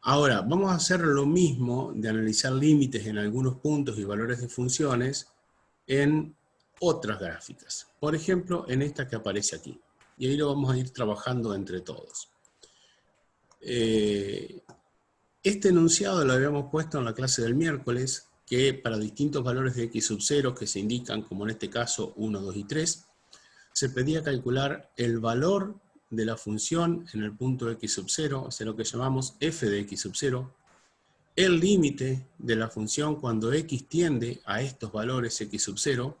Ahora, vamos a hacer lo mismo de analizar límites en algunos puntos y valores de funciones en otras gráficas. Por ejemplo, en esta que aparece aquí. Y ahí lo vamos a ir trabajando entre todos. Este enunciado lo habíamos puesto en la clase del miércoles, que para distintos valores de x sub 0, que se indican como en este caso 1, 2 y 3, se pedía calcular el valor de la función en el punto x sub 0, o sea, lo que llamamos f de x sub 0, el límite de la función cuando x tiende a estos valores x sub 0,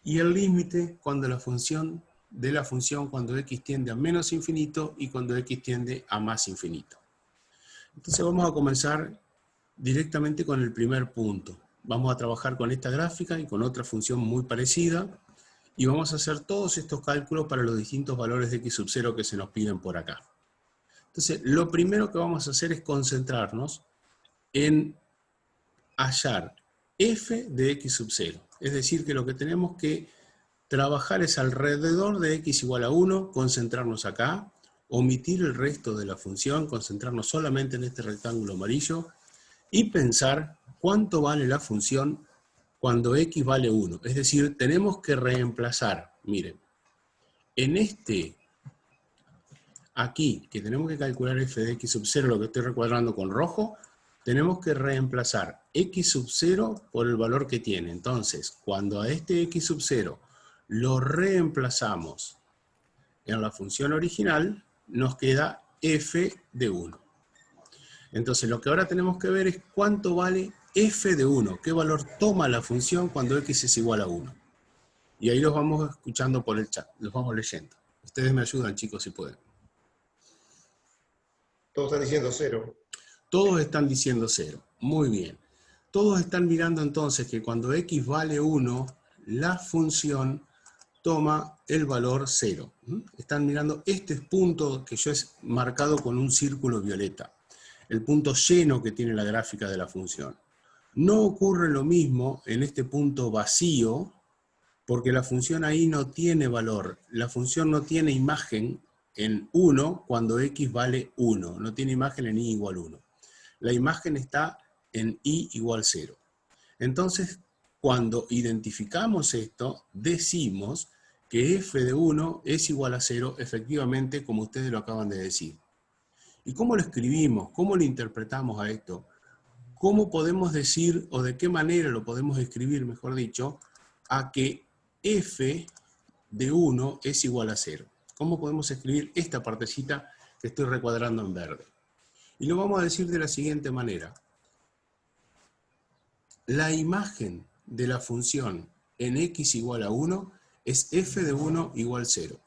y el límite cuando la función cuando x tiende a menos infinito y cuando x tiende a más infinito. Entonces vamos a comenzar directamente con el primer punto. Vamos a trabajar con esta gráfica y con otra función muy parecida, y vamos a hacer todos estos cálculos para los distintos valores de x sub 0 que se nos piden por acá. Entonces, lo primero que vamos a hacer es concentrarnos en hallar f de x sub 0. Es decir, que lo que tenemos que trabajar es alrededor de x igual a 1, concentrarnos acá, omitir el resto de la función, concentrarnos solamente en este rectángulo amarillo, y pensar cuánto vale la función cuando x vale 1. Es decir, tenemos que reemplazar, miren, en este, aquí, que tenemos que calcular f de x sub 0, lo que estoy recuadrando con rojo, tenemos que reemplazar x sub 0 por el valor que tiene. Entonces, cuando a este x sub 0 lo reemplazamos en la función original, nos queda f de 1. Entonces, lo que ahora tenemos que ver es cuánto vale f de 1, qué valor toma la función cuando x es igual a 1. Y ahí los vamos escuchando por el chat, los vamos leyendo. Ustedes me ayudan, chicos, si pueden. Todos están diciendo 0. Todos están diciendo 0. Muy bien. Todos están mirando entonces que cuando x vale 1, la función toma el valor 0. Están mirando este punto que yo he marcado con un círculo violeta. El punto lleno que tiene la gráfica de la función. No ocurre lo mismo en este punto vacío, porque la función ahí no tiene valor. La función no tiene imagen en 1 cuando x vale 1. No tiene imagen en y igual 1. La imagen está en y igual 0. Entonces, cuando identificamos esto, decimos que f de 1 es igual a 0, efectivamente, como ustedes lo acaban de decir. ¿Y cómo lo escribimos? ¿Cómo lo interpretamos a esto? ¿Cómo podemos decir, o de qué manera lo podemos escribir, mejor dicho, a que f de 1 es igual a 0? ¿Cómo podemos escribir esta partecita que estoy recuadrando en verde? Y lo vamos a decir de la siguiente manera. La imagen de la función en x igual a 1 es f de 1 igual 0.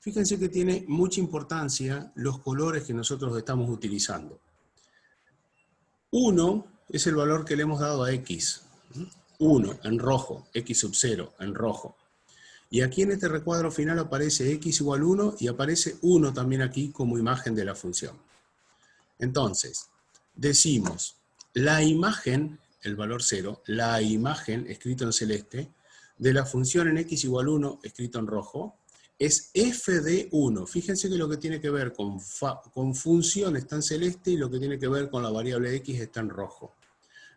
Fíjense que tiene mucha importancia los colores que nosotros estamos utilizando. 1 es el valor que le hemos dado a x. 1 en rojo, x sub 0 en rojo. Y aquí en este recuadro final aparece x igual 1 y aparece 1 también aquí como imagen de la función. Entonces, decimos, la imagen, el valor 0, la imagen, escrito en celeste, de la función en x igual 1, escrito en rojo, es f de 1. Fíjense que lo que tiene que ver con función está en celeste y lo que tiene que ver con la variable x está en rojo.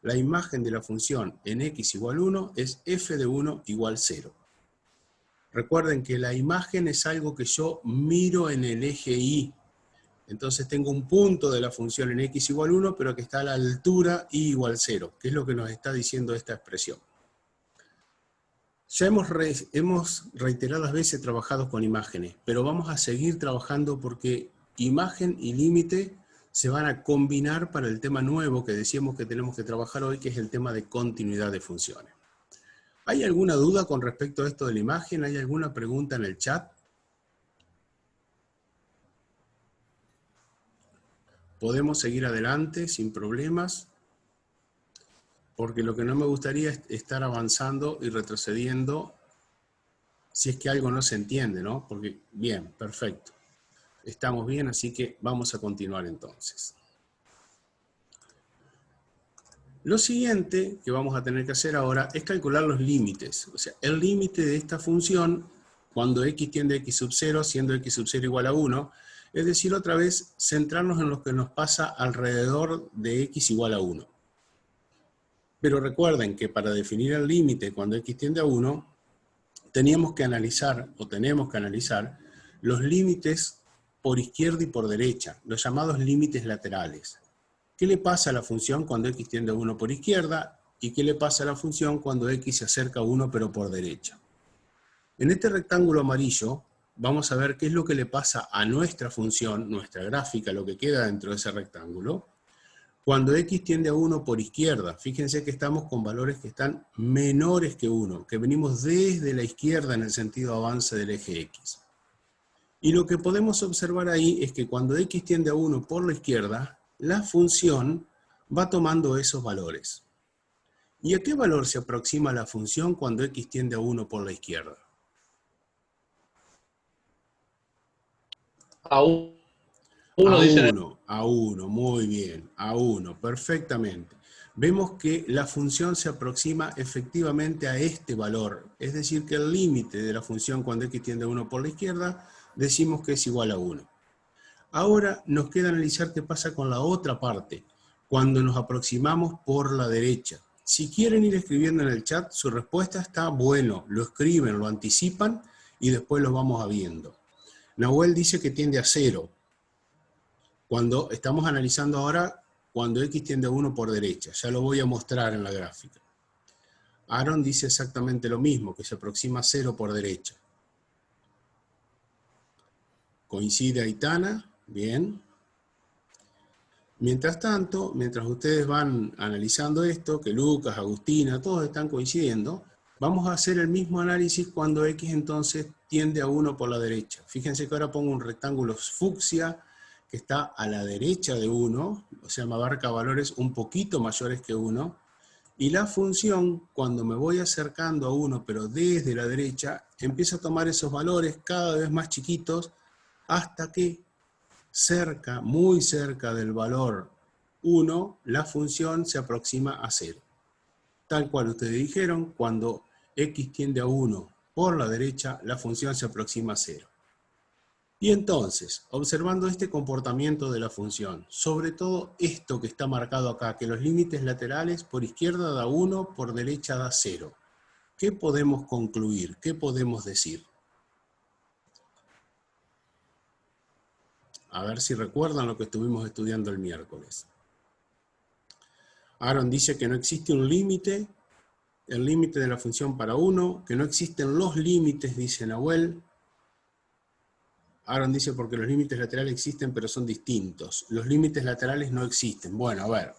La imagen de la función en x igual 1 es f de 1 igual 0. Recuerden que la imagen es algo que yo miro en el eje y. Entonces tengo un punto de la función en x igual 1, pero que está a la altura y igual 0, que es lo que nos está diciendo esta expresión. Ya hemos reiteradas veces trabajado con imágenes, pero vamos a seguir trabajando porque imagen y límite se van a combinar para el tema nuevo que decíamos que tenemos que trabajar hoy, que es el tema de continuidad de funciones. ¿Hay alguna duda con respecto a esto de la imagen? ¿Hay alguna pregunta en el chat? Podemos seguir adelante sin problemas, porque lo que no me gustaría es estar avanzando y retrocediendo si es que algo no se entiende, ¿no? Porque, bien, perfecto. Estamos bien, así que vamos a continuar entonces. Lo siguiente que vamos a tener que hacer ahora es calcular los límites. O sea, el límite de esta función, cuando x tiende a x sub 0, siendo x sub 0 igual a 1, Es decir, otra vez, centrarnos en lo que nos pasa alrededor de x igual a 1. Pero recuerden que para definir el límite cuando x tiende a 1, tenemos que analizar los límites por izquierda y por derecha, los llamados límites laterales. ¿Qué le pasa a la función cuando x tiende a 1 por izquierda? ¿Y qué le pasa a la función cuando x se acerca a 1 pero por derecha? En este rectángulo amarillo vamos a ver qué es lo que le pasa a nuestra función, nuestra gráfica, lo que queda dentro de ese rectángulo, cuando x tiende a 1 por izquierda. Fíjense que estamos con valores que están menores que 1, que venimos desde la izquierda en el sentido avance del eje x. Y lo que podemos observar ahí es que cuando x tiende a 1 por la izquierda, la función va tomando esos valores. ¿Y a qué valor se aproxima la función cuando x tiende a 1 por la izquierda? A 1, dicen. A 1, muy bien, a 1, perfectamente. Vemos que la función se aproxima efectivamente a este valor, es decir, que el límite de la función cuando x tiende a 1 por la izquierda, decimos que es igual a 1. Ahora nos queda analizar qué pasa con la otra parte, cuando nos aproximamos por la derecha. Si quieren ir escribiendo en el chat, su respuesta está bueno, lo escriben, lo anticipan y después lo vamos viendo. Nahuel dice que tiende a 0. Cuando estamos analizando ahora cuando x tiende a 1 por derecha, ya lo voy a mostrar en la gráfica. Aaron dice exactamente lo mismo, que se aproxima a 0 por derecha. Coincide Aitana, bien. Mientras tanto, mientras ustedes van analizando esto, que Lucas, Agustina, todos están coincidiendo, vamos a hacer el mismo análisis cuando x entonces tiende a 1 por la derecha. Fíjense que ahora pongo un rectángulo fucsia que está a la derecha de 1, o sea, me abarca valores un poquito mayores que 1, y la función, cuando me voy acercando a 1, pero desde la derecha, empieza a tomar esos valores cada vez más chiquitos, hasta que cerca, muy cerca del valor 1, la función se aproxima a 0. Tal cual ustedes dijeron, cuando x tiende a 1 por la derecha, la función se aproxima a 0. Y entonces, observando este comportamiento de la función, sobre todo esto que está marcado acá, que los límites laterales por izquierda da 1, por derecha da 0. ¿Qué podemos concluir? ¿Qué podemos decir? A ver si recuerdan lo que estuvimos estudiando el miércoles. Aaron dice que no existe un límite, el límite de la función para 1, que no existen los límites, dice Nahuel. Aaron dice porque los límites laterales existen, pero son distintos. Los límites laterales no existen. Bueno, a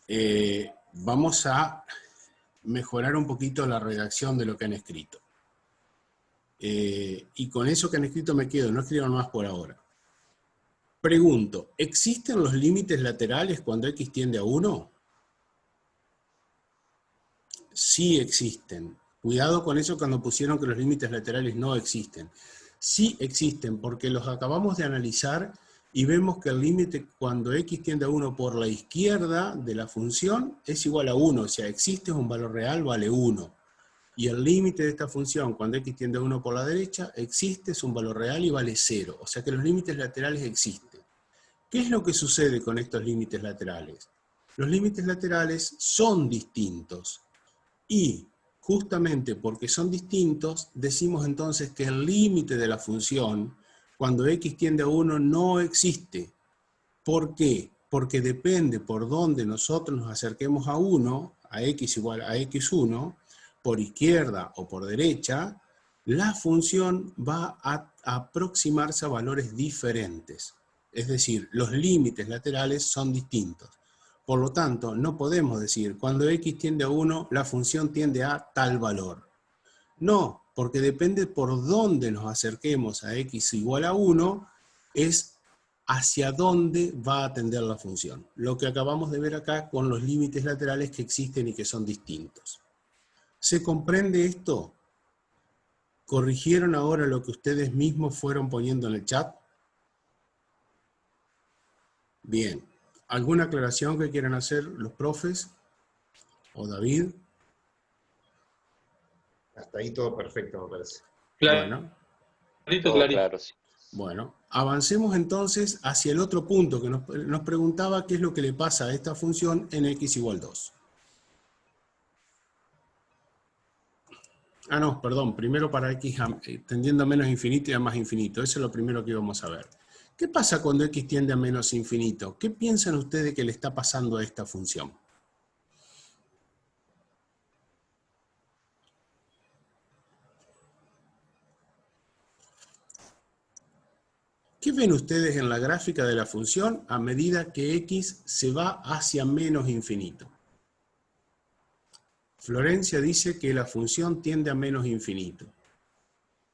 ver. Vamos a mejorar un poquito la redacción de lo que han escrito. Y con eso que han escrito me quedo, no escriban más por ahora. Pregunto, ¿existen los límites laterales cuando x tiende a 1? Sí existen. Cuidado con eso cuando pusieron que los límites laterales no existen. Sí existen porque los acabamos de analizar y vemos que el límite cuando x tiende a 1 por la izquierda de la función es igual a 1, o sea, existe, es un valor real, vale 1. Y el límite de esta función cuando x tiende a 1 por la derecha existe, es un valor real y vale 0. O sea que los límites laterales existen. ¿Qué es lo que sucede con estos límites laterales? Los límites laterales son distintos. Y justamente porque son distintos, decimos entonces que el límite de la función, cuando x tiende a 1, no existe. ¿Por qué? Porque depende por dónde nosotros nos acerquemos a 1, a x igual a x1, por izquierda o por derecha, la función va a aproximarse a valores diferentes. Es decir, los límites laterales son distintos. Por lo tanto, no podemos decir, cuando x tiende a 1, la función tiende a tal valor. No, porque depende por dónde nos acerquemos a x igual a 1, es hacia dónde va a tender la función. Lo que acabamos de ver acá con los límites laterales que existen y que son distintos. ¿Se comprende esto? ¿Corrigieron ahora lo que ustedes mismos fueron poniendo en el chat? Bien. ¿Alguna aclaración que quieran hacer los profes? ¿O David? Hasta ahí todo perfecto, me parece. Clarito, Bueno. clarito. Todo claro, sí. Bueno, avancemos entonces hacia el otro punto que nos preguntaba qué es lo que le pasa a esta función en x igual 2. Ah, no, perdón, primero para x tendiendo a menos infinito y a más infinito. Eso es lo primero que íbamos a ver. ¿Qué pasa cuando x tiende a menos infinito? ¿Qué piensan ustedes que le está pasando a esta función? ¿Qué ven ustedes en la gráfica de la función a medida que x se va hacia menos infinito? Florencia dice que la función tiende a menos infinito.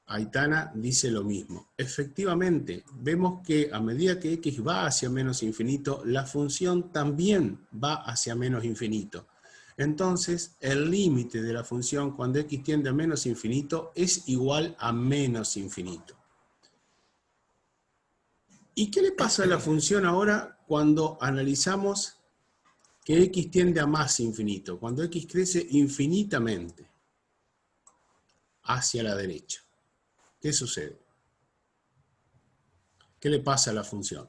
Aitana dice lo mismo. Efectivamente, vemos que a medida que x va hacia menos infinito, la función también va hacia menos infinito. Entonces, el límite de la función cuando x tiende a menos infinito es igual a menos infinito. ¿Y qué le pasa a la función ahora cuando analizamos que x tiende a más infinito? Cuando x crece infinitamente hacia la derecha. ¿Qué sucede? ¿Qué le pasa a la función?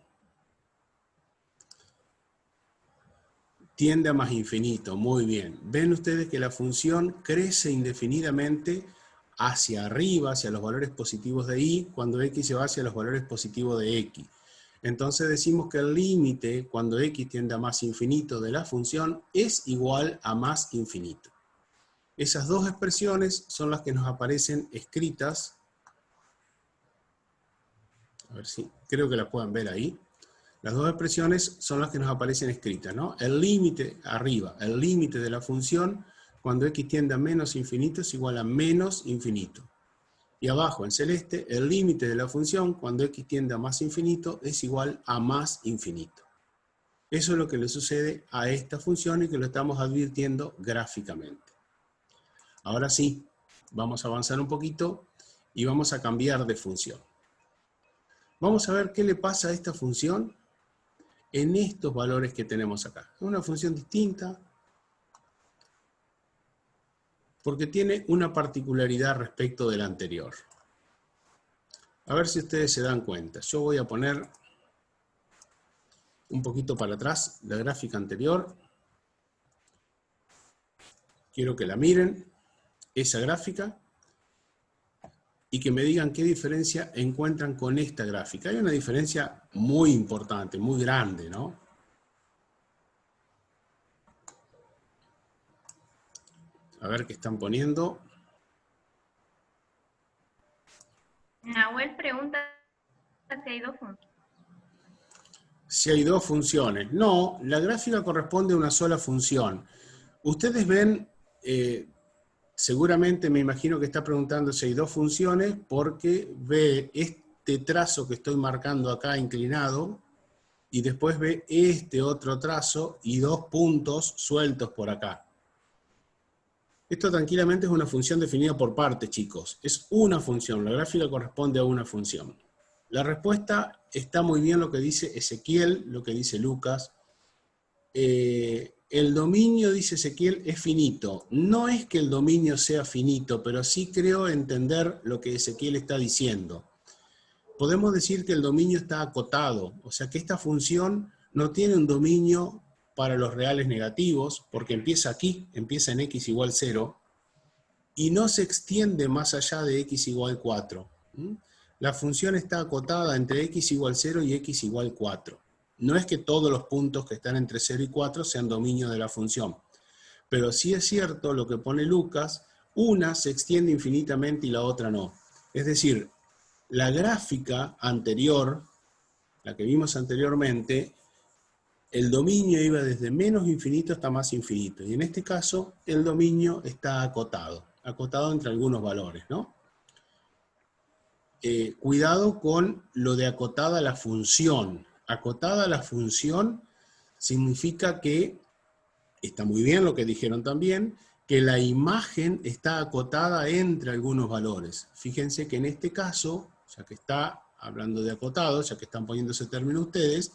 Tiende a más infinito, muy bien. Ven ustedes que la función crece indefinidamente hacia arriba, hacia los valores positivos de y, cuando x se va hacia los valores positivos de x. Entonces decimos que el límite, cuando x tiende a más infinito de la función, es igual a más infinito. Esas dos expresiones son las que nos aparecen escritas. A ver si, creo que las pueden ver ahí. Las dos expresiones son las que nos aparecen escritas, ¿no? El límite, arriba, el límite de la función cuando x tiende a menos infinito es igual a menos infinito. Y abajo, en celeste, el límite de la función cuando x tiende a más infinito es igual a más infinito. Eso es lo que le sucede a esta función y que lo estamos advirtiendo gráficamente. Ahora sí, vamos a avanzar un poquito y vamos a cambiar de función. Vamos a ver qué le pasa a esta función en estos valores que tenemos acá. Es una función distinta porque tiene una particularidad respecto de la anterior. A ver si ustedes se dan cuenta. Yo voy a poner un poquito para atrás la gráfica anterior. Quiero que la miren, esa gráfica, y que me digan qué diferencia encuentran con esta gráfica. Hay una diferencia muy importante, muy grande, ¿no? A ver qué están poniendo. Nahuel pregunta si hay dos funciones. Si hay dos funciones. No, la gráfica corresponde a una sola función. Ustedes ven, seguramente me imagino que está preguntando si hay dos funciones porque ve este trazo que estoy marcando acá inclinado y después ve este otro trazo y dos puntos sueltos por acá. Esto tranquilamente es una función definida por partes, chicos. Es una función, la gráfica corresponde a una función. La respuesta está muy bien lo que dice Ezequiel, lo que dice Lucas. El dominio, dice Ezequiel, es finito. No es que el dominio sea finito, pero sí creo entender lo que Ezequiel está diciendo. Podemos decir que el dominio está acotado, o sea que esta función no tiene un dominio para los reales negativos, porque empieza aquí, empieza en x igual 0, y no se extiende más allá de x igual 4. La función está acotada entre x igual 0 y x igual 4. No es que todos los puntos que están entre 0 y 4 sean dominio de la función, pero sí es cierto lo que pone Lucas, una se extiende infinitamente y la otra no. Es decir, la gráfica anterior, la que vimos anteriormente, el dominio iba desde menos infinito hasta más infinito. Y en este caso, el dominio está acotado entre algunos valores, ¿no? Cuidado con lo de acotada la función. Acotada la función significa que, está muy bien lo que dijeron también, que la imagen está acotada entre algunos valores. Fíjense que en este caso, ya que está hablando de acotado, ya que están poniendo ese término ustedes,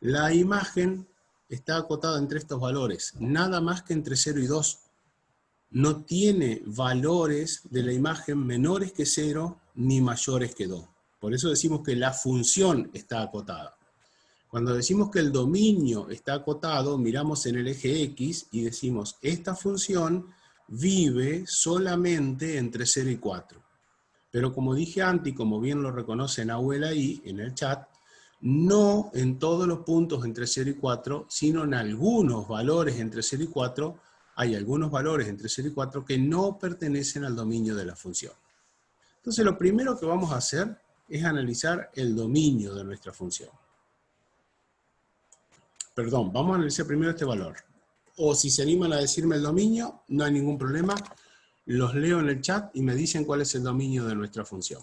la imagen está acotada entre estos valores, nada más que entre 0 y 2. No tiene valores de la imagen menores que 0 ni mayores que 2. Por eso decimos que la función está acotada. Cuando decimos que el dominio está acotado, miramos en el eje X y decimos, esta función vive solamente entre 0 y 4. Pero como dije antes, y como bien lo reconoce Nahuel ahí en el chat, no en todos los puntos entre 0 y 4, sino en algunos valores entre 0 y 4, hay algunos valores entre 0 y 4 que no pertenecen al dominio de la función. Entonces lo primero que vamos a hacer es analizar el dominio de nuestra función. Perdón, vamos a analizar primero este valor. O si se animan a decirme el dominio, no hay ningún problema. Los leo en el chat y me dicen cuál es el dominio de nuestra función.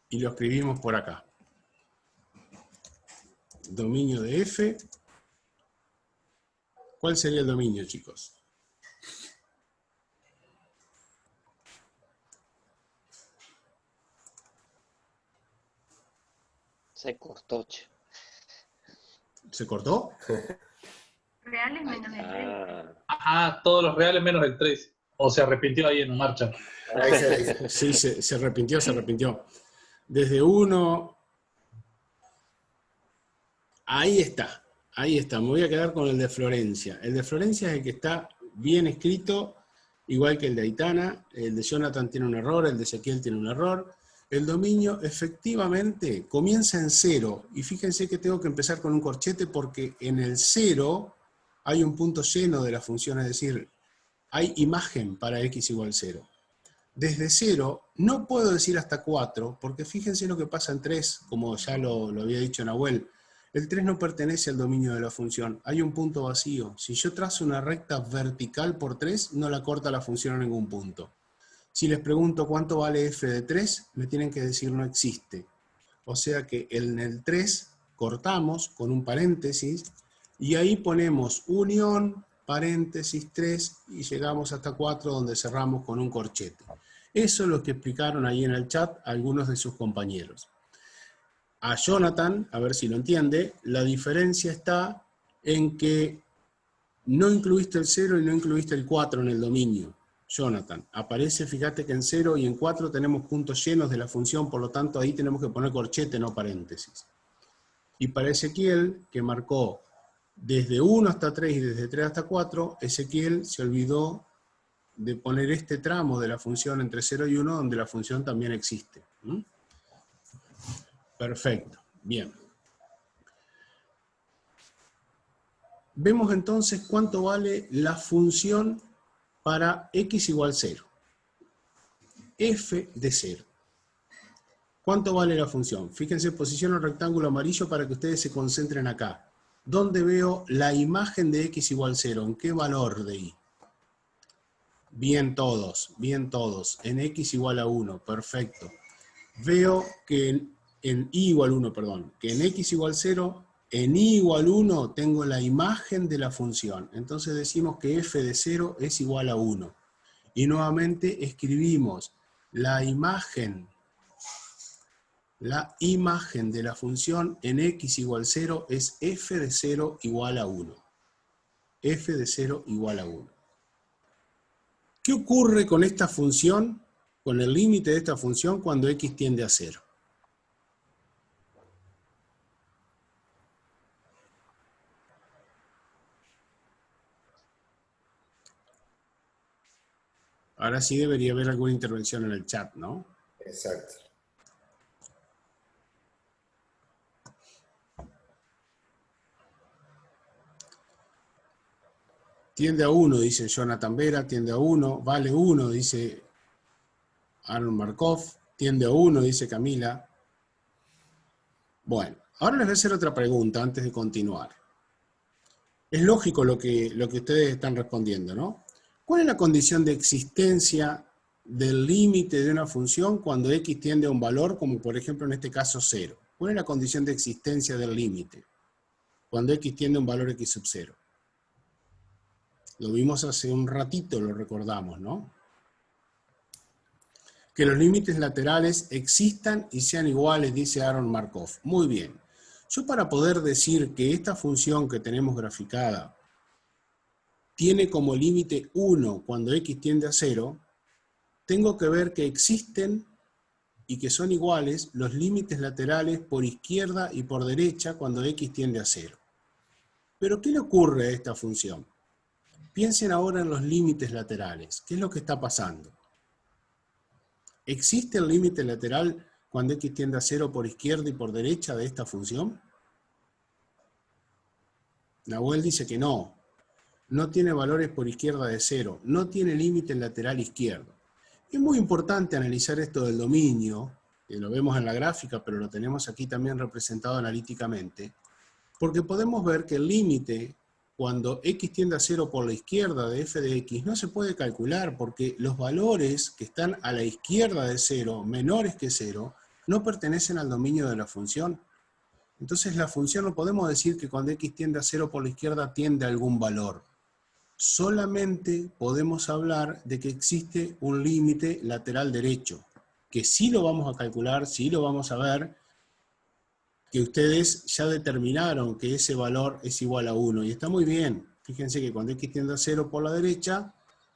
Y lo escribimos por acá. Dominio de f. ¿Cuál sería el dominio, chicos? Se cortó, che. ¿Se cortó? Reales menos el 3. Ajá, todos los reales menos el 3. O se arrepintió ahí en marcha. Sí, se arrepintió, se arrepintió. Desde 1... Ahí está, ahí está. Me voy a quedar con el de Florencia. El de Florencia es el que está bien escrito, igual que el de Aitana. El de Jonathan tiene un error, el de Ezequiel tiene un error. El dominio efectivamente comienza en 0. Y fíjense que tengo que empezar con un corchete porque en el 0 hay un punto lleno de la función, es decir, hay imagen para x igual 0. Desde 0 no puedo decir hasta 4, porque fíjense lo que pasa en 3, como ya lo había dicho Nahuel. El 3 no pertenece al dominio de la función, hay un punto vacío. Si yo trazo una recta vertical por 3, no la corta la función a ningún punto. Si les pregunto cuánto vale f de 3, me tienen que decir no existe. O sea que en el 3 cortamos con un paréntesis, y ahí ponemos unión, paréntesis 3, y llegamos hasta 4, donde cerramos con un corchete. Eso es lo que explicaron ahí en el chat algunos de sus compañeros. A Jonathan, a ver si lo entiende, la diferencia está en que no incluiste el 0 y no incluiste el 4 en el dominio. Jonathan, aparece, fíjate que en 0 y en 4 tenemos puntos llenos de la función, por lo tanto ahí tenemos que poner corchete, no paréntesis. Y para Ezequiel, que marcó desde 1 hasta 3 y desde 3 hasta 4, Ezequiel se olvidó de poner este tramo de la función entre 0 y 1, donde la función también existe. Perfecto, bien. Vemos entonces cuánto vale la función para x igual 0. F de 0. ¿Cuánto vale la función? Fíjense, posiciono el rectángulo amarillo para que ustedes se concentren acá. ¿Dónde veo la imagen de x igual 0? ¿En qué valor de y? Bien todos, en x igual a 1, perfecto. Veo que en y igual 1, perdón, que en x igual 0, en y igual 1 tengo la imagen de la función. Entonces decimos que f de 0 es igual a 1. Y nuevamente escribimos la imagen de la función en x igual 0 es f de 0 igual a 1. F de 0 igual a 1. ¿Qué ocurre con esta función, con el límite de esta función cuando x tiende a 0? Ahora sí debería haber alguna intervención en el chat, ¿no? Exacto. Tiende a 1, dice Jonathan Vera, tiende a 1, vale 1, dice Aaron Markov, tiende a 1, dice Camila. Bueno, ahora les voy a hacer otra pregunta antes de continuar. Es lógico lo que ustedes están respondiendo, ¿no? ¿Cuál es la condición de existencia del límite de una función cuando x tiende a un valor, como por ejemplo en este caso 0? ¿Cuál es la condición de existencia del límite cuando x tiende a un valor x sub 0? Lo vimos hace un ratito, lo recordamos, ¿no? Que los límites laterales existan y sean iguales, dice Aaron Markov. Muy bien. Yo para poder decir que esta función que tenemos graficada tiene como límite 1 cuando x tiende a 0, tengo que ver que existen y que son iguales los límites laterales por izquierda y por derecha cuando x tiende a 0. Pero ¿qué le ocurre a esta función? Piensen ahora en los límites laterales. ¿Qué es lo que está pasando? ¿Existe el límite lateral cuando x tiende a 0 por izquierda y por derecha de esta función? Nahuel dice que no. No tiene valores por izquierda de 0. No tiene límite lateral izquierdo. Es muy importante analizar esto del dominio, que lo vemos en la gráfica, pero lo tenemos aquí también representado analíticamente, porque podemos ver que el límite, cuando x tiende a 0 por la izquierda de f de x, no se puede calcular, porque los valores que están a la izquierda de 0, menores que 0, no pertenecen al dominio de la función. Entonces la función no podemos decir que cuando x tiende a 0 por la izquierda tiende a algún valor. Solamente podemos hablar de que existe un límite lateral derecho, que sí lo vamos a calcular, sí lo vamos a ver, que ustedes ya determinaron que ese valor es igual a 1, y está muy bien. Fíjense que cuando x tiende a 0 por la derecha,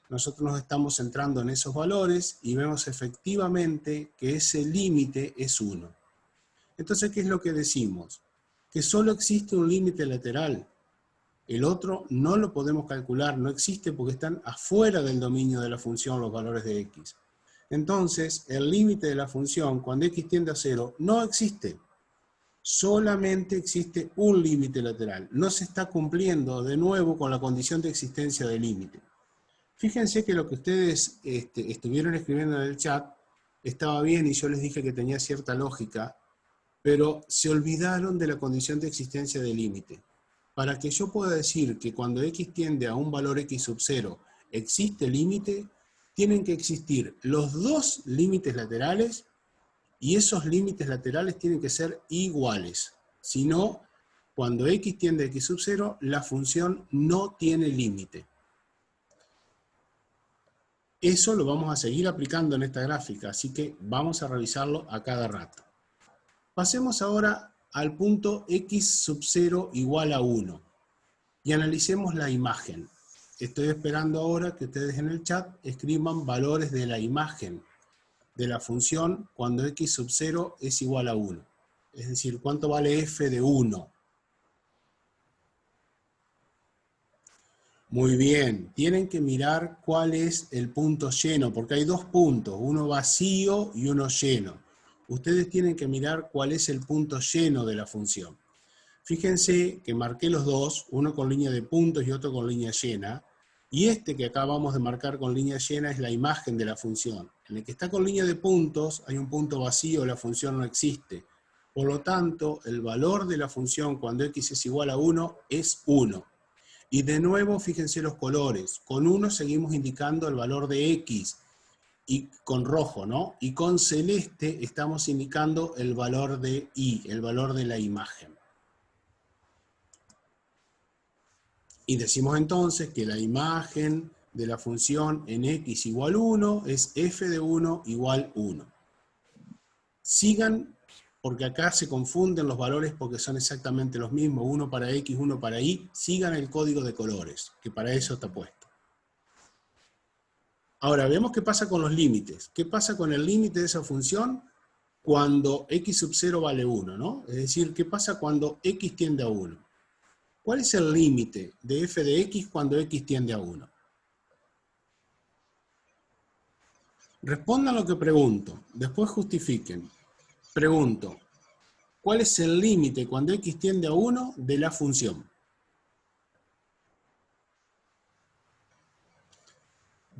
nosotros nos estamos centrando en esos valores y vemos efectivamente que ese límite es 1. Entonces, ¿qué es lo que decimos? Que solo existe un límite lateral. El otro no lo podemos calcular, no existe porque están afuera del dominio de la función los valores de x. Entonces, el límite de la función cuando x tiende a 0 no existe. Solamente existe un límite lateral. No se está cumpliendo de nuevo con la condición de existencia del límite. Fíjense que lo que ustedes estuvieron escribiendo en el chat estaba bien y yo les dije que tenía cierta lógica, pero se olvidaron de la condición de existencia del límite. Para que yo pueda decir que cuando x tiende a un valor x sub 0 existe límite, tienen que existir los dos límites laterales y esos límites laterales tienen que ser iguales. Si no, cuando x tiende a x sub 0, la función no tiene límite. Eso lo vamos a seguir aplicando en esta gráfica, así que vamos a revisarlo a cada rato. Pasemos ahora al punto x sub 0 igual a 1 y analicemos la imagen. Estoy esperando ahora que ustedes en el chat escriban valores de la imagen de la función cuando x sub 0 es igual a 1. Es decir, ¿cuánto vale f de 1? Muy bien, tienen que mirar cuál es el punto lleno, porque hay dos puntos, uno vacío y uno lleno. Ustedes tienen que mirar cuál es el punto lleno de la función. Fíjense que marqué los dos, uno con línea de puntos y otro con línea llena, y este que acabamos de marcar con línea llena es la imagen de la función. En el que está con línea de puntos hay un punto vacío, la función no existe. Por lo tanto, el valor de la función cuando x es igual a 1 es 1. Y de nuevo, fíjense los colores. Con 1 seguimos indicando el valor de x, y con rojo, ¿no? Y con celeste estamos indicando el valor de y, el valor de la imagen. Y decimos entonces que la imagen de la función en x igual 1 es f de 1 igual 1. Sigan, porque acá se confunden los valores porque son exactamente los mismos, uno para x, uno para y. Sigan el código de colores, que para eso está puesto. Ahora, veamos qué pasa con los límites. ¿Qué pasa con el límite de esa función cuando x sub 0 vale 1, ¿no? Es decir, ¿qué pasa cuando x tiende a 1? ¿Cuál es el límite de f de x cuando x tiende a 1? Respondan lo que pregunto, después justifiquen. Pregunto, ¿cuál es el límite cuando x tiende a 1 de la función?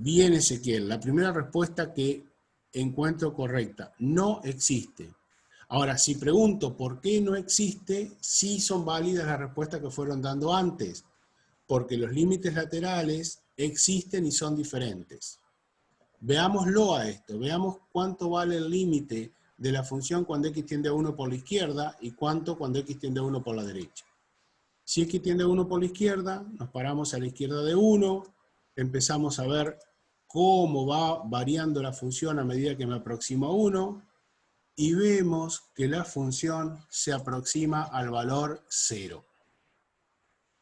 Bien, Ezequiel, la primera respuesta que encuentro correcta, no existe. Ahora, si pregunto por qué no existe, sí son válidas las respuestas que fueron dando antes, porque los límites laterales existen y son diferentes. Veámoslo a esto, veamos cuánto vale el límite de la función cuando x tiende a 1 por la izquierda y cuánto cuando x tiende a 1 por la derecha. Si x tiende a 1 por la izquierda, nos paramos a la izquierda de 1, empezamos a ver cómo va variando la función a medida que me aproximo a 1, y vemos que la función se aproxima al valor 0.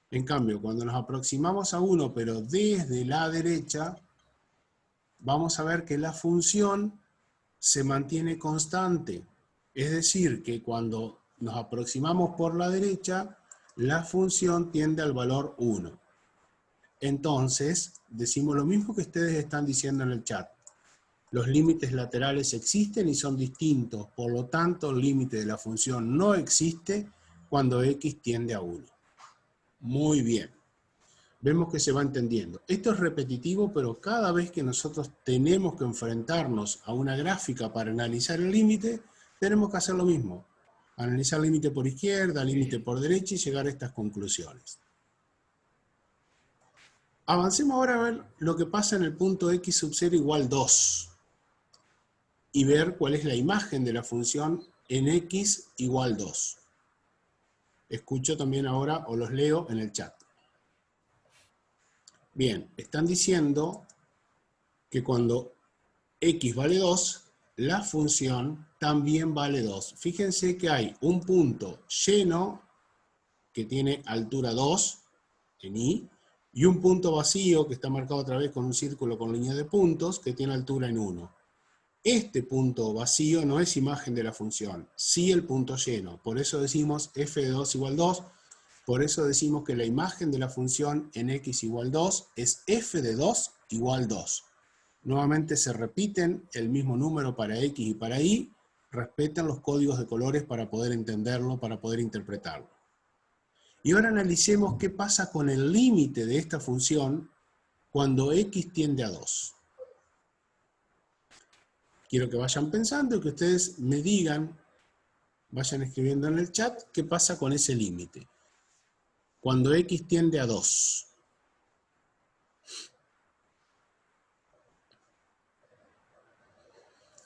En cambio, cuando nos aproximamos a 1, pero desde la derecha, vamos a ver que la función se mantiene constante. Es decir, que cuando nos aproximamos por la derecha, la función tiende al valor 1. Entonces, decimos lo mismo que ustedes están diciendo en el chat. Los límites laterales existen y son distintos, por lo tanto el límite de la función no existe cuando x tiende a 1. Muy bien. Vemos que se va entendiendo. Esto es repetitivo, pero cada vez que nosotros tenemos que enfrentarnos a una gráfica para analizar el límite, tenemos que hacer lo mismo. Analizar límite por izquierda, límite por derecha y llegar a estas conclusiones. Avancemos ahora a ver lo que pasa en el punto x sub 0 igual 2. Y ver cuál es la imagen de la función en x igual 2. Escucho también ahora o los leo en el chat. Bien, están diciendo que cuando x vale 2, la función también vale 2. Fíjense que hay un punto lleno que tiene altura 2 en y, y un punto vacío que está marcado otra vez con un círculo con línea de puntos que tiene altura en 1. Este punto vacío no es imagen de la función, sí el punto lleno. Por eso decimos f de 2 igual 2. Por eso decimos que la imagen de la función en x igual 2 es f de 2 igual 2. Nuevamente se repiten el mismo número para x y para y. Respetan los códigos de colores para poder entenderlo, para poder interpretarlo. Y ahora analicemos qué pasa con el límite de esta función cuando x tiende a 2. Quiero que vayan pensando y que ustedes me digan, vayan escribiendo en el chat, qué pasa con ese límite. Cuando x tiende a 2.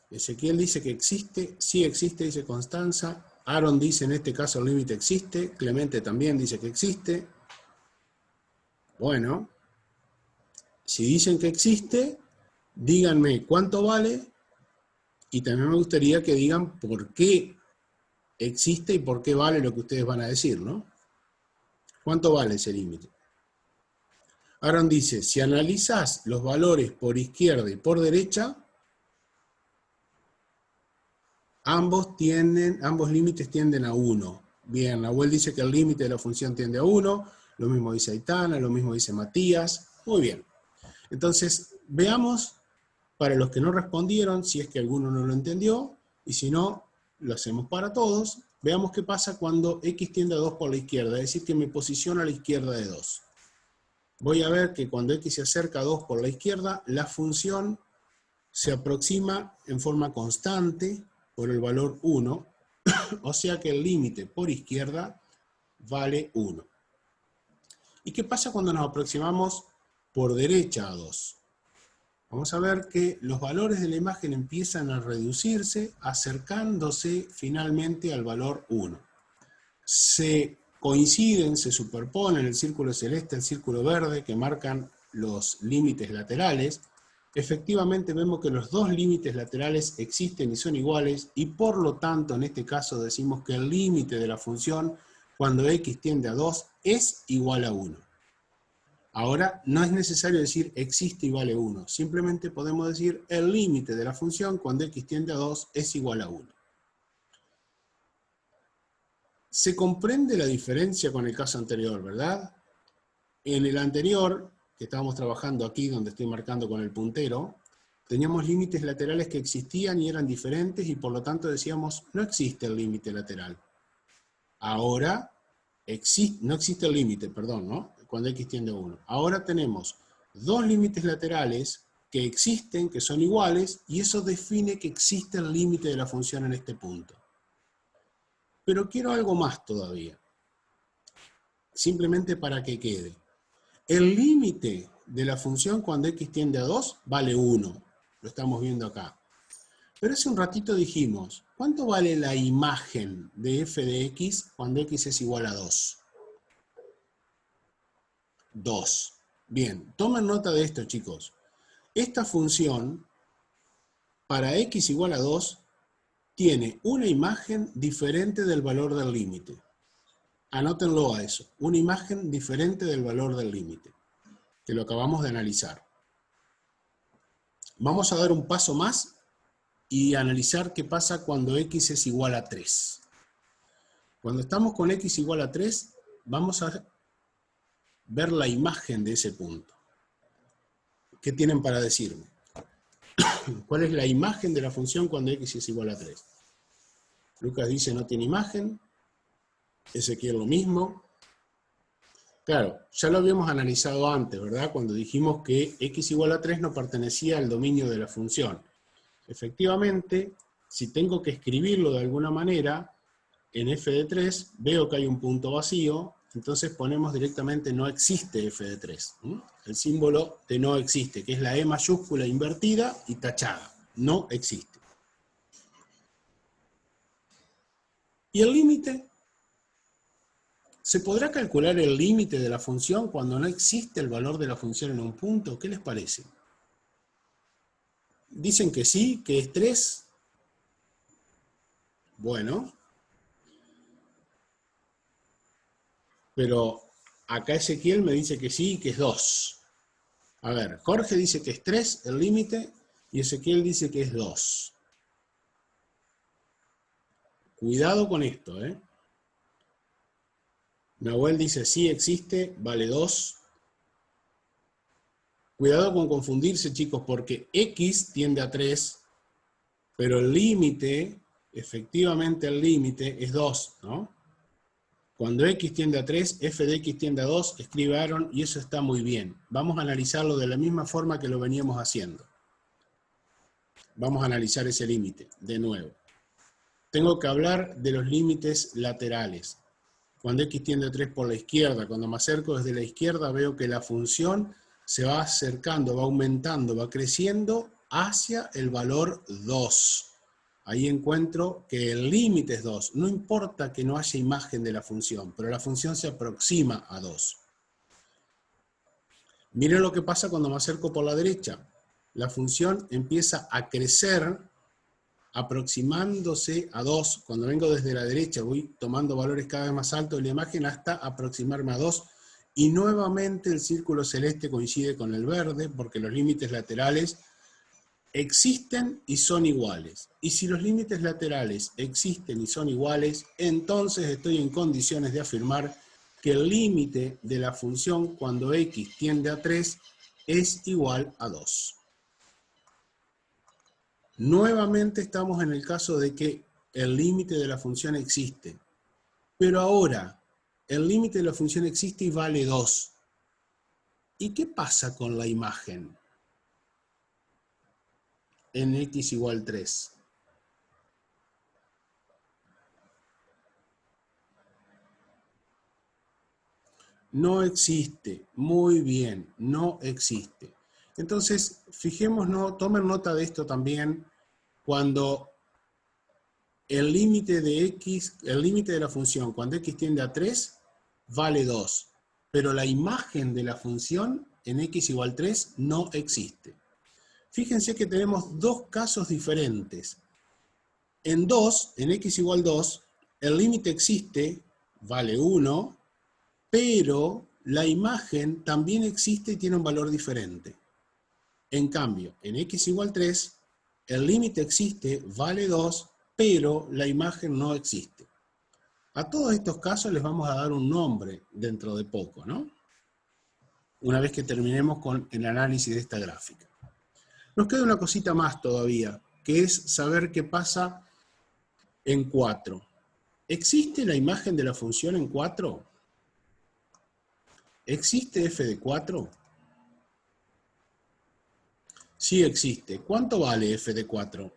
Ezequiel dice que existe, sí existe, dice Constanza. Aaron dice en este caso el límite existe. Clemente también dice que existe. Bueno, si dicen que existe, díganme cuánto vale y también me gustaría que digan por qué existe y por qué vale lo que ustedes van a decir, ¿no? ¿Cuánto vale ese límite? Aaron dice, si analizas los valores por izquierda y por derecha, ambos límites tienden a 1. Bien, Nahuel dice que el límite de la función tiende a 1, lo mismo dice Aitana, lo mismo dice Matías. Muy bien. Entonces, veamos, para los que no respondieron, si es que alguno no lo entendió, y si no, lo hacemos para todos. Veamos qué pasa cuando x tiende a 2 por la izquierda, es decir, que me posiciono a la izquierda de 2. Voy a ver que cuando x se acerca a 2 por la izquierda, la función se aproxima en forma constante por el valor 1, o sea que el límite por izquierda vale 1. ¿Y qué pasa cuando nos aproximamos por derecha a 2? Vamos a ver que los valores de la imagen empiezan a reducirse, acercándose finalmente al valor 1. Se coinciden, se superponen el círculo celeste, el círculo verde, que marcan los límites laterales. Efectivamente vemos que los dos límites laterales existen y son iguales, y por lo tanto en este caso decimos que el límite de la función cuando x tiende a 2 es igual a 1. Ahora no es necesario decir existe y vale 1, simplemente podemos decir el límite de la función cuando x tiende a 2 es igual a 1. Se comprende la diferencia con el caso anterior, ¿verdad? En el anterior, que estábamos trabajando aquí, donde estoy marcando con el puntero, teníamos límites laterales que existían y eran diferentes, y por lo tanto decíamos, no existe el límite lateral. Ahora, no existe el límite, perdón, ¿no? Cuando x tiende a 1. Ahora tenemos dos límites laterales que existen, que son iguales, y eso define que existe el límite de la función en este punto. Pero quiero algo más todavía, simplemente para que quede. El límite de la función cuando x tiende a 2 vale 1, lo estamos viendo acá. Pero hace un ratito dijimos, ¿cuánto vale la imagen de f de x cuando x es igual a 2? 2. Bien, tomen nota de esto, chicos. Esta función, para x igual a 2, tiene una imagen diferente del valor del límite. Anótenlo a eso. Una imagen diferente del valor del límite, que lo acabamos de analizar. Vamos a dar un paso más y analizar qué pasa cuando x es igual a 3. Cuando estamos con x igual a 3, vamos a ver la imagen de ese punto. ¿Qué tienen para decirme? ¿Cuál es la imagen de la función cuando x es igual a 3? Lucas dice no tiene imagen. Ezequiel lo mismo. Claro, ya lo habíamos analizado antes, ¿verdad? Cuando dijimos que x igual a 3 no pertenecía al dominio de la función. Efectivamente, si tengo que escribirlo de alguna manera, en f de 3 veo que hay un punto vacío, entonces ponemos directamente no existe f de 3. El símbolo de no existe, que es la E mayúscula invertida y tachada. No existe. ¿Y el límite? ¿Se podrá calcular el límite de la función cuando no existe el valor de la función en un punto? ¿Qué les parece? Dicen que sí, que es 3. Bueno. Pero acá Ezequiel me dice que sí, que es 2. A ver, Jorge dice que es 3 el límite y Ezequiel dice que es 2. Cuidado con esto, ¿eh? Nahuel dice sí existe, vale 2. Cuidado con confundirse, chicos, porque x tiende a 3, pero el límite, efectivamente el límite es 2, ¿no? Cuando x tiende a 3, f de x tiende a 2, escribe Aaron, y eso está muy bien. Vamos a analizarlo de la misma forma que lo veníamos haciendo. Vamos a analizar ese límite, de nuevo. Tengo que hablar de los límites laterales. Cuando x tiende a 3 por la izquierda, cuando me acerco desde la izquierda, veo que la función se va acercando, va aumentando, va creciendo hacia el valor 2. Ahí encuentro que el límite es 2. No importa que no haya imagen de la función, pero la función se aproxima a 2. Miren lo que pasa cuando me acerco por la derecha. La función empieza a crecer aproximándose a 2. Cuando vengo desde la derecha voy tomando valores cada vez más altos de la imagen hasta aproximarme a 2. Y nuevamente el círculo celeste coincide con el verde porque los límites laterales existen y son iguales. Y si los límites laterales existen y son iguales, entonces estoy en condiciones de afirmar que el límite de la función cuando x tiende a 3 es igual a 2. Nuevamente estamos en el caso de que el límite de la función existe. Pero ahora, el límite de la función existe y vale 2. ¿Y qué pasa con la imagen en x igual 3? No existe. Muy bien, no existe. Entonces, fijémonos, tomen nota de esto también, cuando el límite de x, el límite de la función, cuando x tiende a 3, vale 2. Pero la imagen de la función en x igual 3 no existe. Fíjense que tenemos dos casos diferentes. En 2, en x igual 2, el límite existe, vale 1, pero la imagen también existe y tiene un valor diferente. En cambio, en x igual 3, el límite existe, vale 2, pero la imagen no existe. A todos estos casos les vamos a dar un nombre dentro de poco, ¿no? Una vez que terminemos con el análisis de esta gráfica. Nos queda una cosita más todavía, que es saber qué pasa en 4. ¿Existe la imagen de la función en 4? ¿Existe f de 4? Sí existe. ¿Cuánto vale f de 4?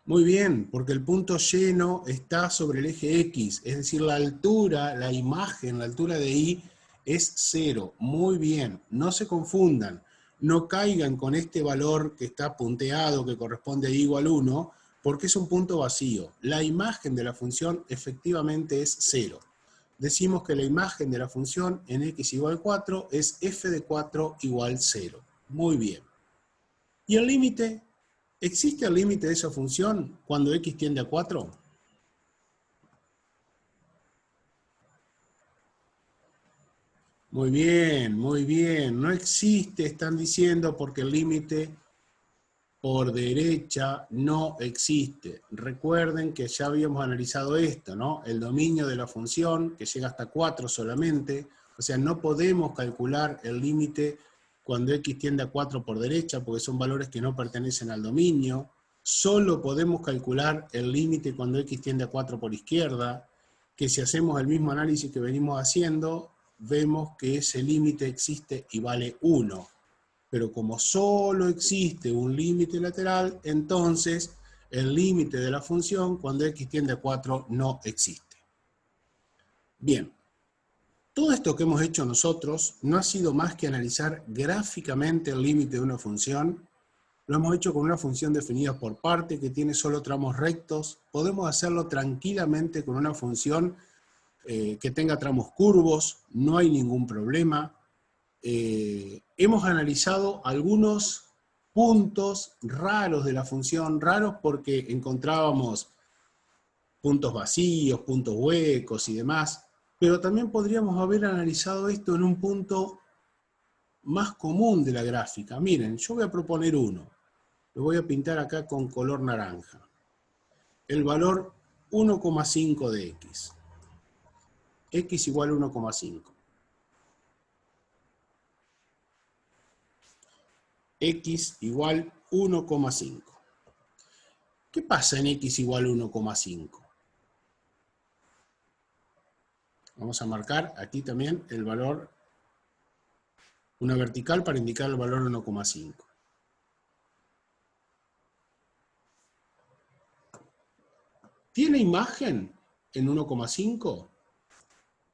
Muy bien, porque el punto lleno está sobre el eje X, es decir, la altura, la imagen, la altura de Y es 0. Muy bien, no se confundan, no caigan con este valor que está punteado, que corresponde a Y igual 1, porque es un punto vacío. La imagen de la función efectivamente es 0. Decimos que la imagen de la función en x igual 4 es f de 4 igual 0. Muy bien. ¿Y el límite? ¿Existe el límite de esa función cuando x tiende a 4? Muy bien, muy bien. No existe, están diciendo, porque el límite por derecha no existe. Recuerden que ya habíamos analizado esto, ¿no? El dominio de la función, que llega hasta 4 solamente. O sea, no podemos calcular el límite cuando x tiende a 4 por derecha, porque son valores que no pertenecen al dominio. Solo podemos calcular el límite cuando x tiende a 4 por izquierda, que si hacemos el mismo análisis que venimos haciendo, vemos que ese límite existe y vale 1. Pero como solo existe un límite lateral, entonces el límite de la función cuando x tiende a 4 no existe. Bien, todo esto que hemos hecho nosotros no ha sido más que analizar gráficamente el límite de una función. Lo hemos hecho con una función definida por parte que tiene solo tramos rectos. Podemos hacerlo tranquilamente con una función que tenga tramos curvos, no hay ningún problema. Hemos analizado algunos puntos raros de la función, raros porque encontrábamos puntos vacíos, puntos huecos y demás, pero también podríamos haber analizado esto en un punto más común de la gráfica. Miren, yo voy a proponer uno, lo voy a pintar acá con color naranja. El valor 1,5 de x. X igual a 1,5. X igual 1,5. ¿Qué pasa en x igual 1,5? Vamos a marcar aquí también el valor, una vertical para indicar el valor 1,5. ¿Tiene imagen en 1,5?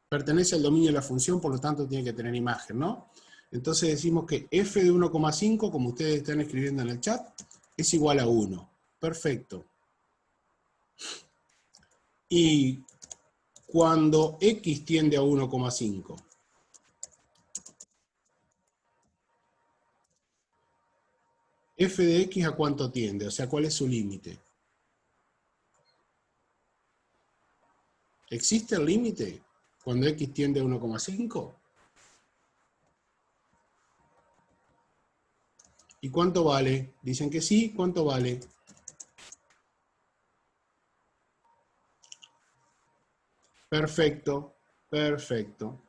Pertenece al dominio de la función, por lo tanto tiene que tener imagen, ¿no? Entonces decimos que f de 1,5, como ustedes están escribiendo en el chat, es igual a 1. Perfecto. Y cuando x tiende a 1,5, f de x ¿a cuánto tiende? O sea, ¿cuál es su límite? ¿Existe el límite cuando x tiende a 1,5? ¿Y cuánto vale? Dicen que sí, ¿cuánto vale? Perfecto, perfecto.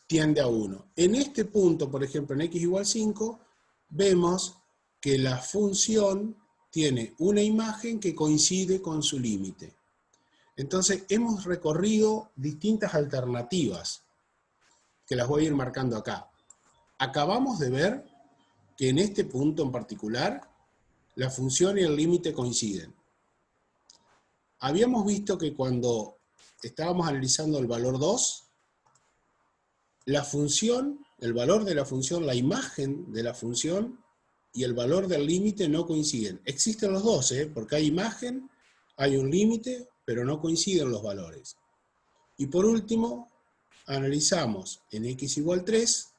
Tiende a 1. En este punto, por ejemplo, en x igual 5, vemos que la función tiene una imagen que coincide con su límite. Entonces, hemos recorrido distintas alternativas, que las voy a ir marcando acá. Acabamos de ver que en este punto en particular, la función y el límite coinciden. Habíamos visto que cuando estábamos analizando el valor 2, la función, el valor de la función, la imagen de la función y el valor del límite no coinciden. Existen los dos, porque hay imagen, hay un límite, pero no coinciden los valores. Y por último, analizamos en x igual 3,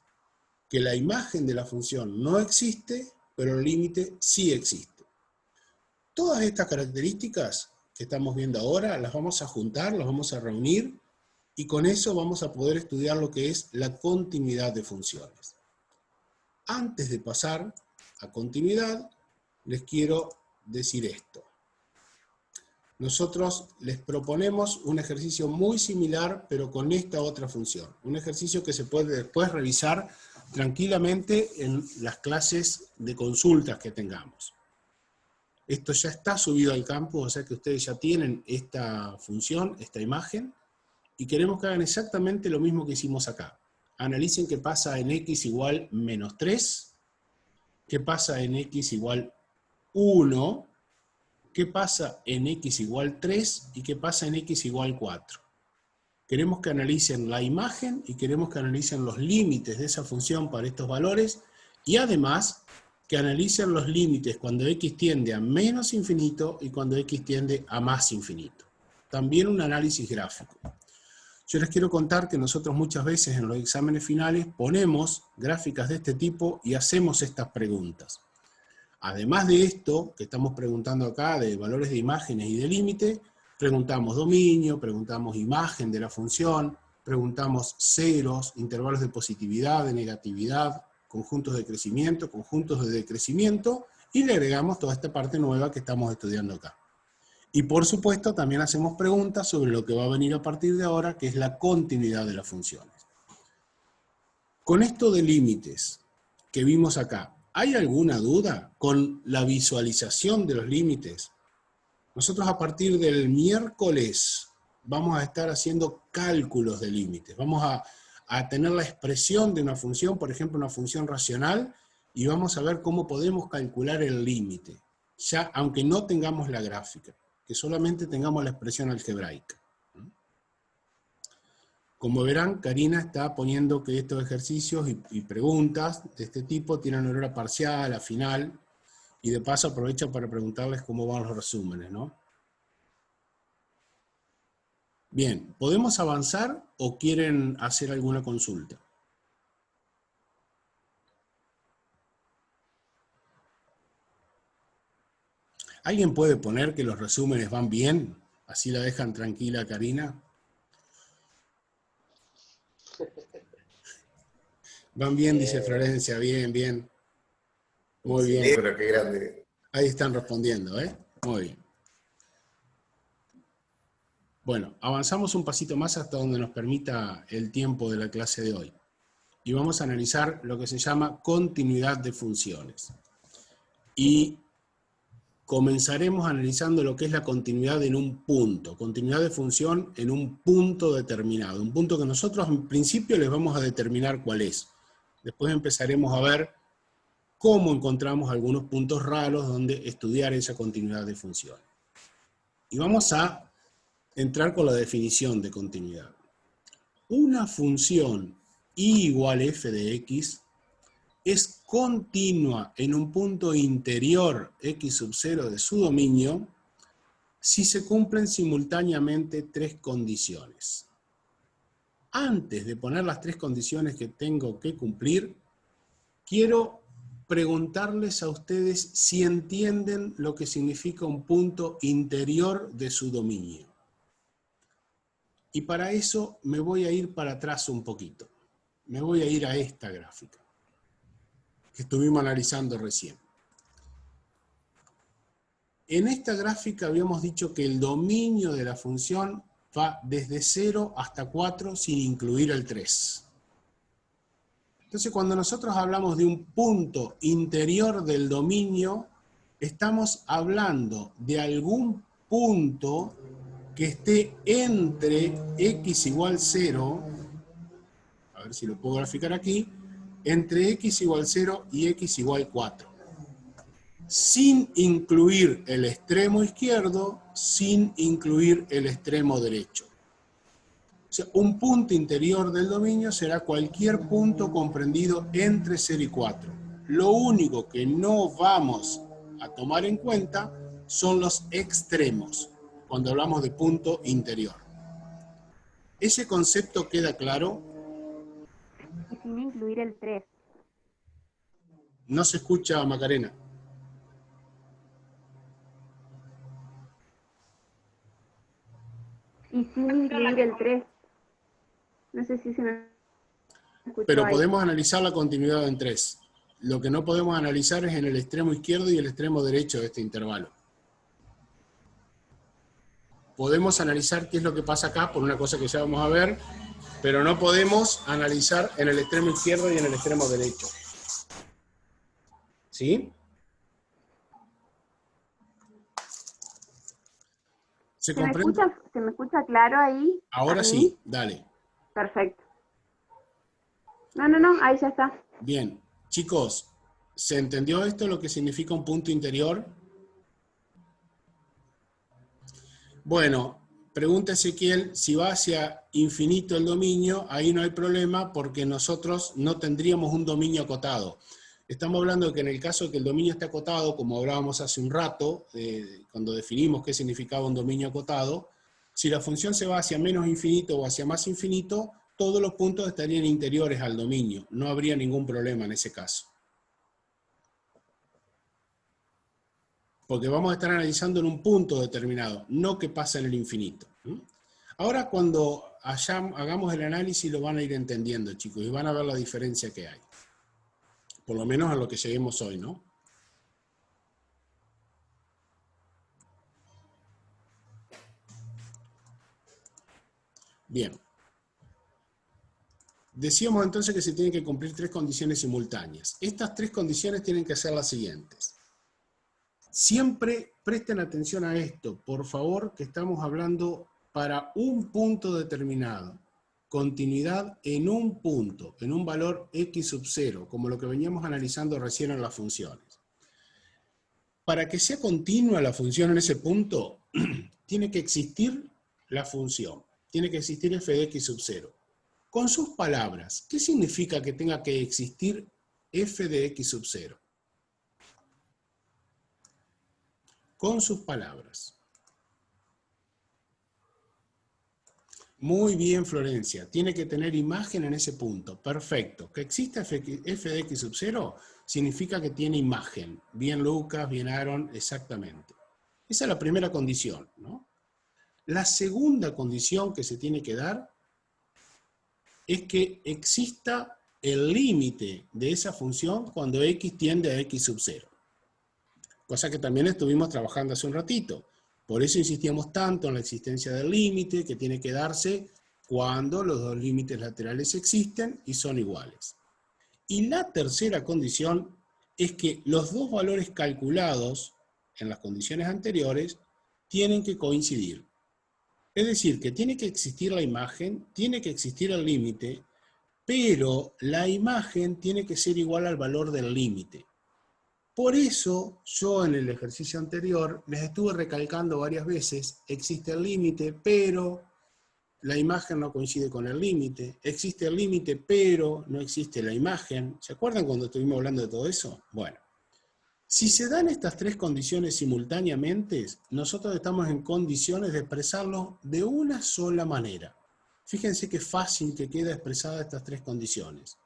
que la imagen de la función no existe, pero el límite sí existe. Todas estas características que estamos viendo ahora, las vamos a juntar, las vamos a reunir, y con eso vamos a poder estudiar lo que es la continuidad de funciones. Antes de pasar a continuidad, les quiero decir esto. Nosotros les proponemos un ejercicio muy similar, pero con esta otra función. Un ejercicio que se puede después revisar tranquilamente en las clases de consultas que tengamos. Esto ya está subido al campus, o sea que ustedes ya tienen esta función, esta imagen, y queremos que hagan exactamente lo mismo que hicimos acá. Analicen qué pasa en x igual menos 3, qué pasa en x igual 1, qué pasa en x igual 3 y qué pasa en x igual 4. Queremos que analicen la imagen y queremos que analicen los límites de esa función para estos valores, y además que analicen los límites cuando x tiende a menos infinito y cuando x tiende a más infinito. También un análisis gráfico. Yo les quiero contar que nosotros muchas veces en los exámenes finales ponemos gráficas de este tipo y hacemos estas preguntas. Además de esto, que estamos preguntando acá de valores de imágenes y de límite, preguntamos dominio, preguntamos imagen de la función, preguntamos ceros, intervalos de positividad, de negatividad, conjuntos de crecimiento, conjuntos de decrecimiento, y le agregamos toda esta parte nueva que estamos estudiando acá. Y por supuesto también hacemos preguntas sobre lo que va a venir a partir de ahora, que es la continuidad de las funciones. Con esto de límites que vimos acá, ¿hay alguna duda con la visualización de los límites? Nosotros a partir del miércoles vamos a estar haciendo cálculos de límites. Vamos a tener la expresión de una función, por ejemplo, una función racional, y vamos a ver cómo podemos calcular el límite, ya aunque no tengamos la gráfica, que solamente tengamos la expresión algebraica. Como verán, Karina está poniendo que estos ejercicios y preguntas de este tipo tienen una hora parcial, a final, y de paso aprovecho para preguntarles cómo van los resúmenes, ¿no? Bien, ¿podemos avanzar o quieren hacer alguna consulta? ¿Alguien puede poner que los resúmenes van bien? Así la dejan tranquila, Karina. Van bien, dice Florencia, bien, bien. Muy bien. Sí, pero qué grande. Ahí están respondiendo, ¿eh? Muy bien. Bueno, avanzamos un pasito más hasta donde nos permita el tiempo de la clase de hoy. Y vamos a analizar lo que se llama continuidad de funciones. Y comenzaremos analizando lo que es la continuidad en un punto, continuidad de función en un punto determinado, un punto que nosotros en principio les vamos a determinar cuál es. Después empezaremos a ver cómo encontramos algunos puntos raros donde estudiar esa continuidad de funciones. Y vamos a entrar con la definición de continuidad. Una función y igual f de x es continua en un punto interior x sub 0 de su dominio si se cumplen simultáneamente tres condiciones. Antes de poner las tres condiciones que tengo que cumplir, quiero preguntarles a ustedes si entienden lo que significa un punto interior de su dominio. Y para eso me voy a ir para atrás un poquito. Me voy a ir a esta gráfica que estuvimos analizando recién. En esta gráfica habíamos dicho que el dominio de la función va desde 0 hasta 4 sin incluir el 3. Entonces, cuando nosotros hablamos de un punto interior del dominio, estamos hablando de algún punto que esté entre x igual 0, a ver si lo puedo graficar aquí, entre x igual 0 y x igual 4. Sin incluir el extremo izquierdo, sin incluir el extremo derecho. O sea, un punto interior del dominio será cualquier punto comprendido entre 0 y 4. Lo único que no vamos a tomar en cuenta son los extremos, cuando hablamos de punto interior. ¿Ese concepto queda claro? Y sin incluir el 3. No se escucha, Macarena. Y sin incluir el 3. No sé si se me escuchó. Pero ahí. podemos analizar la continuidad en 3. Lo que no podemos analizar es en el extremo izquierdo y el extremo derecho de este intervalo. Podemos analizar qué es lo que pasa acá por una cosa que ya vamos a ver, pero no podemos analizar en el extremo izquierdo y en el extremo derecho. ¿Sí? ¿Se comprende? ¿Se me escucha claro ahí? Ahora sí, dale. Perfecto. No, ahí ya está. Bien, chicos, ¿se entendió esto lo que significa un punto interior? Bueno, pregunta Ezequiel, si va hacia infinito el dominio, ahí no hay problema porque nosotros no tendríamos un dominio acotado. Estamos hablando de que en el caso de que el dominio esté acotado, como hablábamos hace un rato, cuando definimos qué significaba un dominio acotado, si la función se va hacia menos infinito o hacia más infinito, todos los puntos estarían interiores al dominio. No habría ningún problema en ese caso. Porque vamos a estar analizando en un punto determinado, no que pasa en el infinito. Ahora cuando hagamos el análisis lo van a ir entendiendo, chicos, y van a ver la diferencia que hay. Por lo menos a lo que lleguemos hoy, ¿no? Bien. Decíamos entonces que se tienen que cumplir 3 condiciones simultáneas. Estas 3 condiciones tienen que ser las siguientes. Siempre presten atención a esto, por favor, que estamos hablando para un punto determinado. Continuidad en un punto, en un valor x sub 0, como lo que veníamos analizando recién en las funciones. Para que sea continua la función en ese punto, tiene que existir la función, tiene que existir f de x sub 0. Con sus palabras, ¿qué significa que tenga que existir f de x sub 0? Con sus palabras. Muy bien, Florencia. Tiene que tener imagen en ese punto. Perfecto. Que exista f de x sub 0 significa que tiene imagen. Bien, Lucas, bien, Aaron, exactamente. Esa es la primera condición, ¿no? La segunda condición que se tiene que dar es que exista el límite de esa función cuando x tiende a x sub 0. Cosa que también estuvimos trabajando hace un ratito. Por eso insistíamos tanto en la existencia del límite, que tiene que darse cuando los dos límites laterales existen y son iguales. Y la tercera condición es que los dos valores calculados en las condiciones anteriores tienen que coincidir. Es decir, que tiene que existir la imagen, tiene que existir el límite, pero la imagen tiene que ser igual al valor del límite. Por eso, yo en el ejercicio anterior les estuve recalcando varias veces, existe el límite, pero la imagen no coincide con el límite. Existe el límite, pero no existe la imagen. ¿Se acuerdan cuando estuvimos hablando de todo eso? Bueno, si se dan estas 3 condiciones simultáneamente, nosotros estamos en condiciones de expresarlo de una sola manera. Fíjense qué fácil que queda expresada estas 3 condiciones.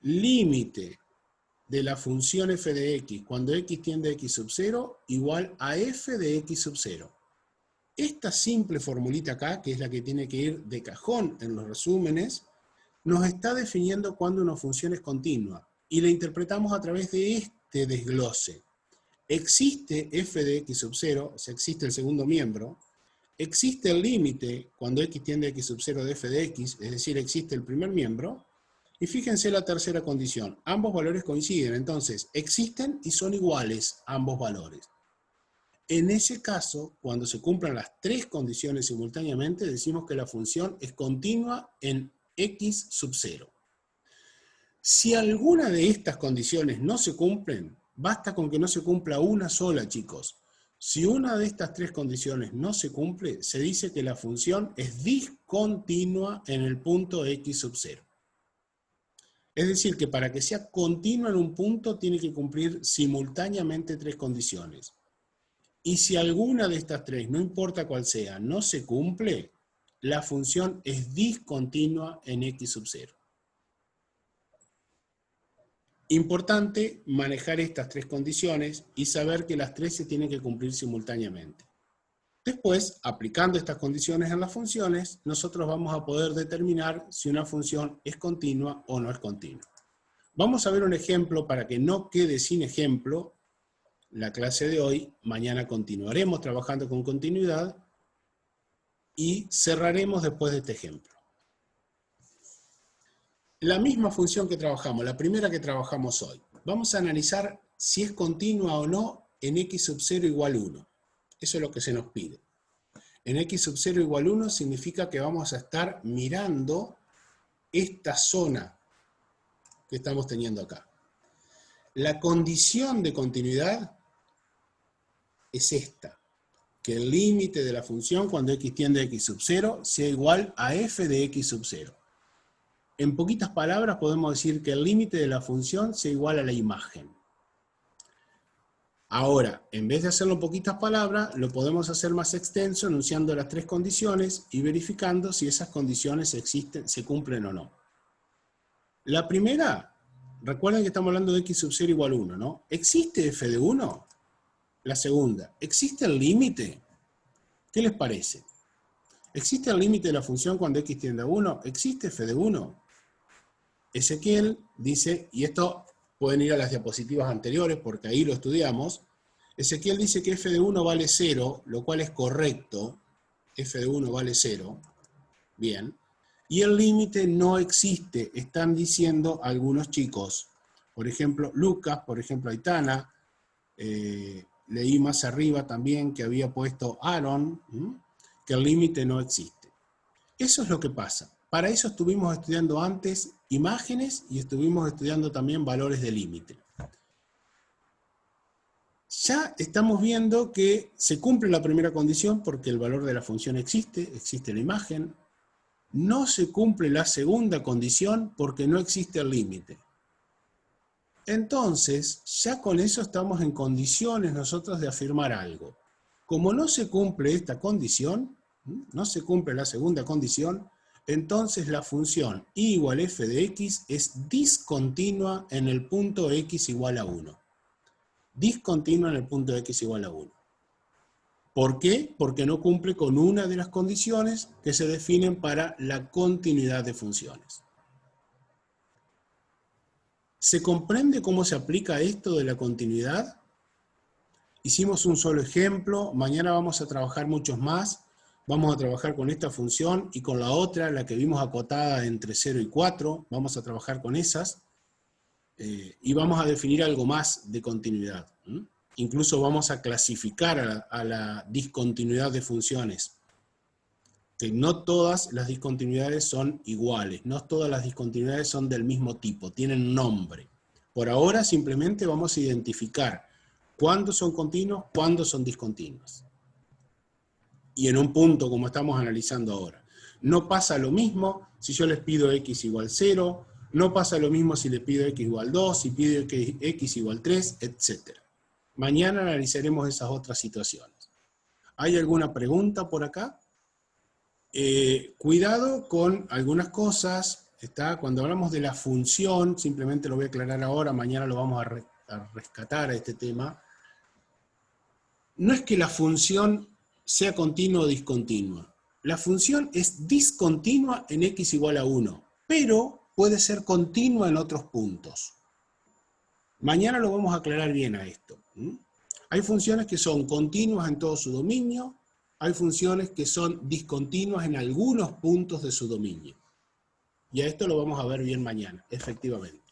Límite de la función f de x cuando x tiende a x sub 0 igual a f de x sub 0. Esta simple formulita acá, que es la que tiene que ir de cajón en los resúmenes, nos está definiendo cuando una función es continua y la interpretamos a través de este desglose. Existe f de x sub 0, o sea, existe el segundo miembro, existe el límite cuando x tiende a x sub 0 de f de x, es decir, existe el primer miembro. Y fíjense la tercera condición, ambos valores coinciden, entonces existen y son iguales ambos valores. En ese caso, cuando se cumplan las 3 condiciones simultáneamente, decimos que la función es continua en x sub 0. Si alguna de estas condiciones no se cumplen, basta con que no se cumpla una sola, chicos. Si una de estas 3 condiciones no se cumple, se dice que la función es discontinua en el punto x sub 0. Es decir, que para que sea continua en un punto tiene que cumplir simultáneamente 3 condiciones. Y si alguna de estas 3, no importa cuál sea, no se cumple, la función es discontinua en x sub 0. Importante manejar estas 3 condiciones y saber que las 3 se tienen que cumplir simultáneamente. Después, aplicando estas condiciones en las funciones, nosotros vamos a poder determinar si una función es continua o no es continua. Vamos a ver un ejemplo para que no quede sin ejemplo la clase de hoy. Mañana continuaremos trabajando con continuidad y cerraremos después de este ejemplo. La misma función que trabajamos, la primera que trabajamos hoy. Vamos a analizar si es continua o no en x sub 0 igual 1. Eso es lo que se nos pide. En x sub 0 igual 1 significa que vamos a estar mirando esta zona que estamos teniendo acá. La condición de continuidad es esta, que el límite de la función cuando x tiende a x sub 0 sea igual a f de x sub 0. En poquitas palabras podemos decir que el límite de la función sea igual a la imagen. Ahora, en vez de hacerlo en poquitas palabras, lo podemos hacer más extenso enunciando las 3 condiciones y verificando si esas condiciones existen, se cumplen o no. La primera, recuerden que estamos hablando de x sub 0 igual 1, ¿no? ¿Existe f de 1? La segunda, ¿existe el límite? ¿Qué les parece? ¿Existe el límite de la función cuando x tiende a 1? ¿Existe f de 1? Ezequiel dice, y esto pueden ir a las diapositivas anteriores porque ahí lo estudiamos, Ezequiel dice que f de 1 vale 0, lo cual es correcto, f de 1 vale 0, bien, y el límite no existe, están diciendo algunos chicos. Por ejemplo, Lucas, por ejemplo, Aitana, leí más arriba también que había puesto Aaron, que el límite no existe. Eso es lo que pasa. Para eso estuvimos estudiando antes imágenes y estuvimos estudiando también valores de límite. Ya estamos viendo que se cumple la primera condición porque el valor de la función existe la imagen. No se cumple la segunda condición porque no existe el límite. Entonces, ya con eso estamos en condiciones nosotros de afirmar algo. Como no se cumple esta condición, no se cumple la segunda condición, entonces la función y igual f de x es discontinua en el punto x igual a 1. Discontinua en el punto x igual a 1. ¿Por qué? Porque no cumple con una de las condiciones que se definen para la continuidad de funciones. ¿Se comprende cómo se aplica esto de la continuidad? Hicimos un solo ejemplo, mañana vamos a trabajar muchos más. Vamos a trabajar con esta función y con la otra, la que vimos acotada entre 0 y 4, vamos a trabajar con esas y vamos a definir algo más de continuidad. Incluso vamos a clasificar a la discontinuidad de funciones. Que no todas las discontinuidades son iguales, no todas las discontinuidades son del mismo tipo, tienen nombre. Por ahora simplemente vamos a identificar cuándo son continuos, cuándo son discontinuos. Y en un punto como estamos analizando ahora. No pasa lo mismo si yo les pido x igual 0, no pasa lo mismo si les pido x igual 2, si pido x igual 3, etc. Mañana analizaremos esas otras situaciones. ¿Hay alguna pregunta por acá? Cuidado con algunas cosas. Cuando hablamos de la función, simplemente lo voy a aclarar ahora, mañana lo vamos a rescatar a este tema. No es que la función sea continua o discontinua. La función es discontinua en x igual a 1, pero puede ser continua en otros puntos. Mañana lo vamos a aclarar bien a esto. Hay funciones que son continuas en todo su dominio, hay funciones que son discontinuas en algunos puntos de su dominio. Y a esto lo vamos a ver bien mañana, efectivamente.